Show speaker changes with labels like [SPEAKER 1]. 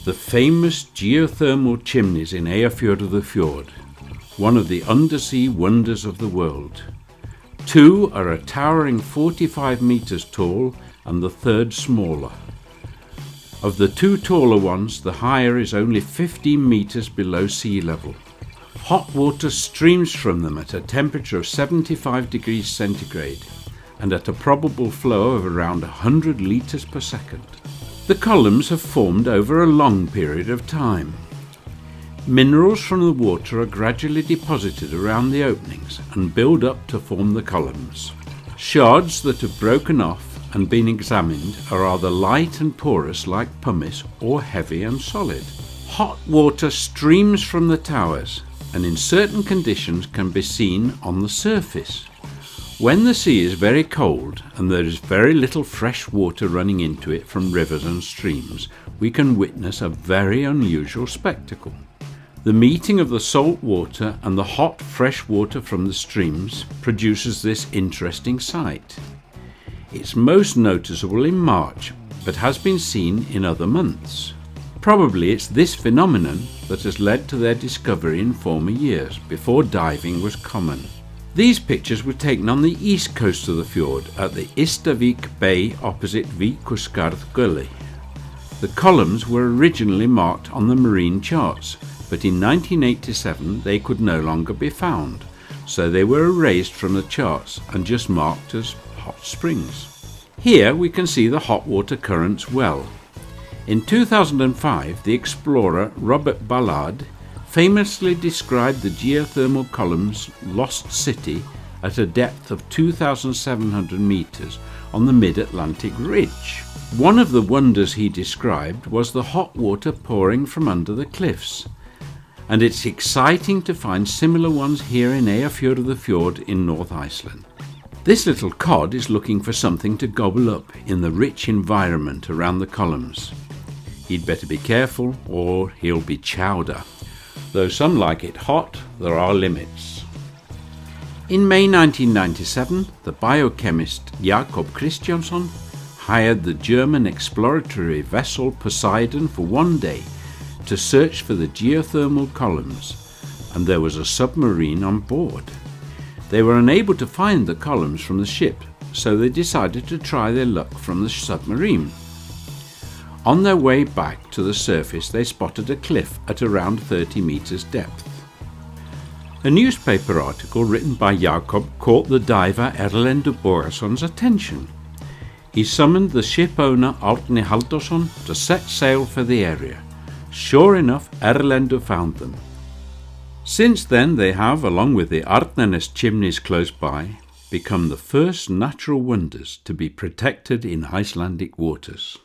[SPEAKER 1] The famous geothermal chimneys in Eyjafjörður, one of the undersea wonders of the world. 2 are a towering 45 meters tall and the third smaller. Of the 2 taller ones, the higher is only 15 meters below sea level. Hot water streams from them at a temperature of 75 degrees centigrade and at a probable flow of around 100 litres per second. The columns have formed over a long period of time. Minerals from the water are gradually deposited around the openings and build up to form the columns. Shards that have broken off and been examined are either light and porous like pumice or heavy and solid. Hot water streams from the towers and in certain conditions can be seen on the surface. When the sea is very cold and there is very little fresh water running into it from rivers and streams, we can witness a very unusual spectacle. The meeting of the salt water and the hot fresh water from the streams produces this interesting sight. It's most noticeable in March, but has been seen in other months. Probably it's this phenomenon that has led to their discovery in former years, before diving was common. These pictures were taken on the east coast of the fjord at the Istavik Bay opposite Víkurskarð Gully. The columns were originally marked on the marine charts, but in 1987 they could no longer be found, so they were erased from the charts and just marked as hot springs. Here we can see the hot water currents well. In 2005, the explorer Robert Ballard famously described the geothermal columns' lost city at a depth of 2,700 meters on the mid-Atlantic ridge. One of the wonders he described was the hot water pouring from under the cliffs, and it's exciting to find similar ones here in Eyjafjörður in North Iceland. This little cod is looking for something to gobble up in the rich environment around the columns. He'd better be careful or he'll be chowder. Though some like it hot, there are limits. In May 1997, the biochemist Jakob Kristjánsson hired the German exploratory vessel Poseidon for one day to search for the geothermal columns, and there was a submarine on board. They were unable to find the columns from the ship, so they decided to try their luck from the submarine. On their way back to the surface, they spotted a cliff at around 30 meters depth. A newspaper article written by Jakob caught the diver Erlendur Bogason's attention. He summoned the ship owner Árni Halldórsson to set sail for the area. Sure enough, Erlendur found them. Since then they have, along with the Arnarnes chimneys close by, become the first natural wonders to be protected in Icelandic waters.